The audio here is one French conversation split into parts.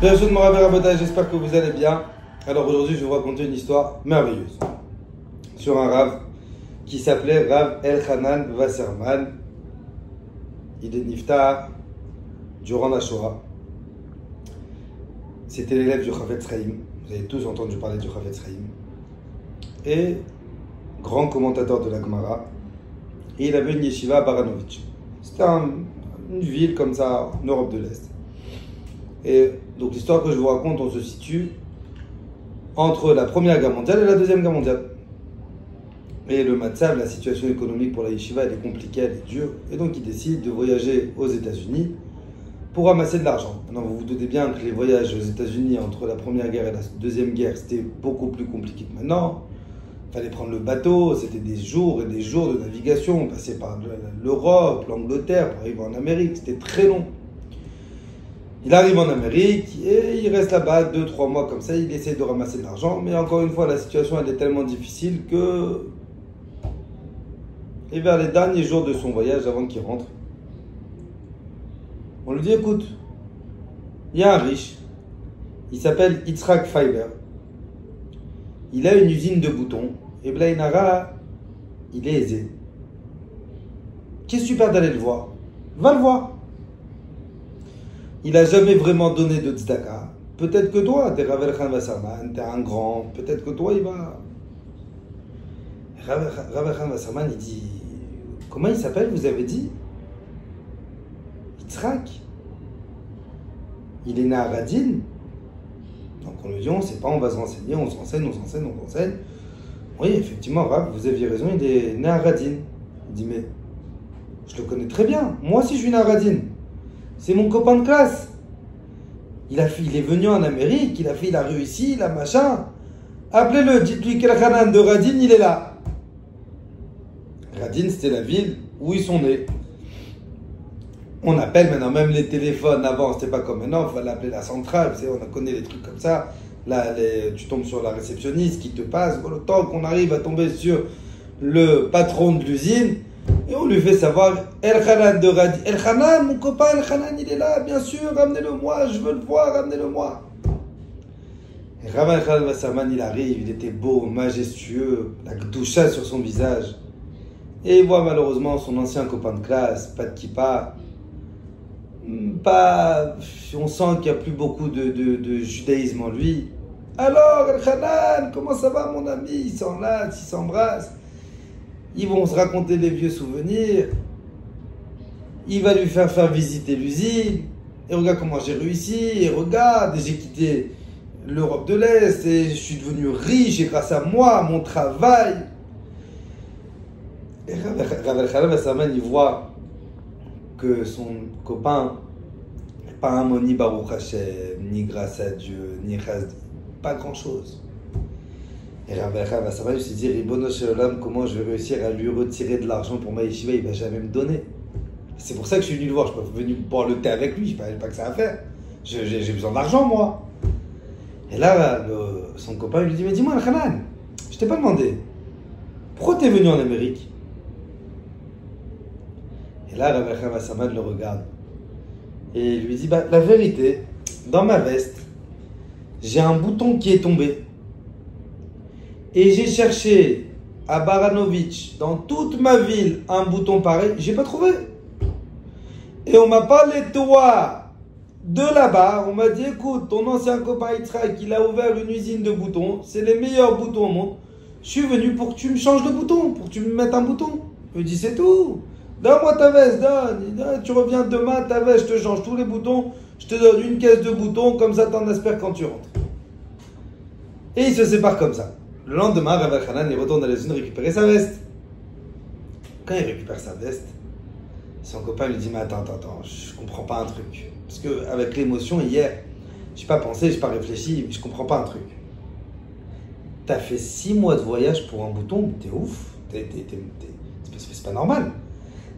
Bienvenue de mon Rabotage, j'espère que vous allez bien. Alors aujourd'hui, je vais vous raconter une histoire merveilleuse sur un Rav qui s'appelait Rav Elchanan Wasserman. Il est niftar durant la Shoah. C'était l'élève du Chafetz Chaim. Vous avez tous entendu parler du Chafetz Chaim. Et grand commentateur de la Gemara. Et il avait une yeshiva à Baranovitch. C'était une ville comme ça en Europe de l'Est. Et donc l'histoire que je vous raconte, on se situe entre la Première Guerre mondiale et la Deuxième Guerre mondiale. Et le matzav, la situation économique pour la yeshiva, elle est compliquée, elle est dure. Et donc il décide de voyager aux États-Unis pour ramasser de l'argent. Maintenant vous vous doutez bien que les voyages aux États-Unis entre la Première Guerre et la Deuxième Guerre, c'était beaucoup plus compliqué que maintenant. Il fallait prendre le bateau, c'était des jours et des jours de navigation. On passait par l'Europe, l'Angleterre pour arriver en Amérique, c'était très long. Il arrive en Amérique et il reste là-bas 2-3 mois comme ça, il essaie de ramasser de l'argent, mais encore une fois, la situation elle est tellement difficile que... Et vers les derniers jours de son voyage, avant qu'il rentre, on lui dit, écoute, il y a un riche, il s'appelle Yitzhak Fiber, il a une usine de boutons, et Blainara, il est aisé. Qu'est-ce que tu perds d'aller le voir? Va le voir. Il n'a jamais vraiment donné de tzedaka. Peut-être que toi, t'es Rav Elchanan Wasserman, t'es un grand, peut-être que toi, il va... Rav Elchanan Wasserman, il dit, comment il s'appelle, vous avez dit? Yitzhak. Il est né à Radin. Donc on lui dit, on ne sait pas, on va se renseigner, on se renseigne. Oui, effectivement, Rav, vous aviez raison, il est né à Radin. Il dit, mais je le connais très bien, moi aussi je suis né à Radin. C'est mon copain de classe. Il est venu en Amérique, il a réussi, il a machin. Appelez-le, dites-lui qu'Elchanan de Radin, il est là. Radin, c'était la ville où ils sont nés. On appelle maintenant, même les téléphones avant, c'était pas comme maintenant, il fallait appeler la centrale, vous savez, on connaît les trucs comme ça. Là, tu tombes sur la réceptionniste qui te passe, le temps qu'on arrive à tomber sur le patron de l'usine, et on lui fait savoir, Elchanan de Radin. Elchanan, mon copain Elchanan, il est là, bien sûr, ramenez-le-moi, je veux le voir, ramenez-le-moi. Et Rav Elchanan Wasserman, il arrive, il était beau, majestueux, la gdoucha sur son visage. Et il voit malheureusement son ancien copain de classe, pas de kippa, on sent qu'il n'y a plus beaucoup de judaïsme en lui. Alors, Elchanan, comment ça va mon ami? Ils s'enlacent, ils s'embrassent. Ils vont se raconter des vieux souvenirs. Il va lui faire visiter l'usine. Et regarde comment j'ai réussi. Et regarde, j'ai quitté l'Europe de l'Est. Et je suis devenu riche. Et grâce à moi, à mon travail. Et Rav Elchanan Wasserman, il voit que son copain n'est pas un mot ni Baruch Hashem, ni grâce à Dieu, ni pas grand-chose. Et Rav Elchanan Wasserman s'est dit, Ribono Shel Olam, comment je vais réussir à lui retirer de l'argent pour ma yeshiva, il ne va jamais me donner. C'est pour ça que je suis venu le voir, je ne suis pas venu boire le thé avec lui, je n'ai pas que ça à faire. J'ai besoin d'argent, moi. Et là, son copain lui dit, mais dis-moi, Elchanan, je ne t'ai pas demandé, pourquoi tu es venu en Amérique? Et là, Rav Elchanan Wasserman le regarde. Et il lui dit, la vérité, dans ma veste, j'ai un bouton qui est tombé. Et j'ai cherché à Baranovitch, dans toute ma ville, un bouton pareil, j'ai pas trouvé. Et on m'a parlé de toi de là-bas, on m'a dit, écoute, ton ancien copain Yitzhak, il a ouvert une usine de boutons, c'est les meilleurs boutons au monde. Je suis venu pour que tu me changes de bouton, pour que tu me mettes un bouton. Je lui dis, c'est tout. Donne-moi ta veste, donne. Tu reviens demain, ta veste, je te change tous les boutons, je te donne une caisse de boutons, comme ça t'en espères quand tu rentres. Et ils se séparent comme ça. Le lendemain, Rav Elchanan, il retourne à la usine récupérer sa veste. Quand il récupère sa veste, son copain lui dit, mais attends, je comprends pas un truc. Parce qu'avec l'émotion, hier, j'ai pas pensé, j'ai pas réfléchi, mais je comprends pas un truc. T'as fait 6 mois de voyage pour un bouton, t'es ouf, c'est pas normal.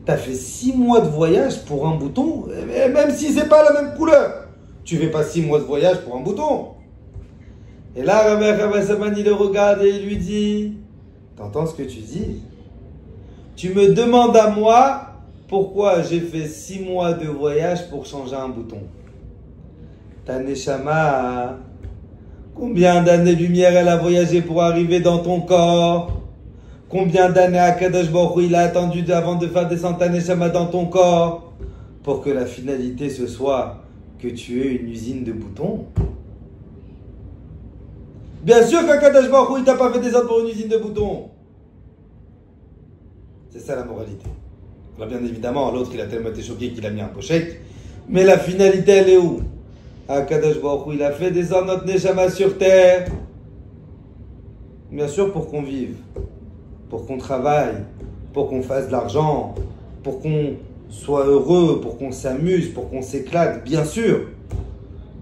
T'as fait 6 mois de voyage pour un bouton, et même si c'est pas la même couleur, tu fais pas 6 mois de voyage pour un bouton. Et là, Rav Elchanan Wasserman, il le regarde et il lui dit, t'entends ce que tu dis? Tu me demandes à moi pourquoi j'ai fait 6 mois de voyage pour changer un bouton. Ta Neshama, combien d'années-lumière elle a voyagé pour arriver dans ton corps? Combien d'années Akadosh Baruch Hu il a attendu avant de faire descendre ta Neshama dans ton corps? Pour que la finalité ce soit que tu aies une usine de boutons. Bien sûr qu'Akadosh Baruch Hu il t'a pas fait descendre pour une usine de boutons. C'est ça la moralité. Alors bien évidemment, l'autre il a tellement été choqué qu'il a mis un pochette. Mais la finalité elle est où? Akadosh Baruch Hu il a fait descendre notre Neshama sur terre. Bien sûr pour qu'on vive, pour qu'on travaille, pour qu'on fasse de l'argent, pour qu'on soit heureux, pour qu'on s'amuse, pour qu'on s'éclate, bien sûr.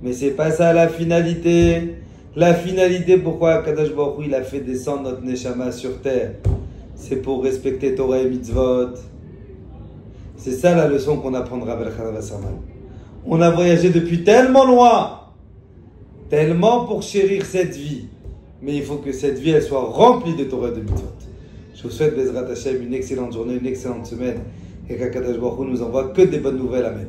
Mais c'est pas ça la finalité. La finalité pourquoi Akadosh Baruch Hu il a fait descendre notre Neshama sur terre, c'est pour respecter Torah et Mitzvot. C'est ça la leçon qu'on apprendra avec Chana Vasserman. On a voyagé depuis tellement loin, tellement pour chérir cette vie. Mais il faut que cette vie elle soit remplie de Torah et de Mitzvot. Je vous souhaite Bezrat Hashem une excellente journée, une excellente semaine. Et qu'Akadosh Baruch Hu nous envoie que des bonnes nouvelles. Amen.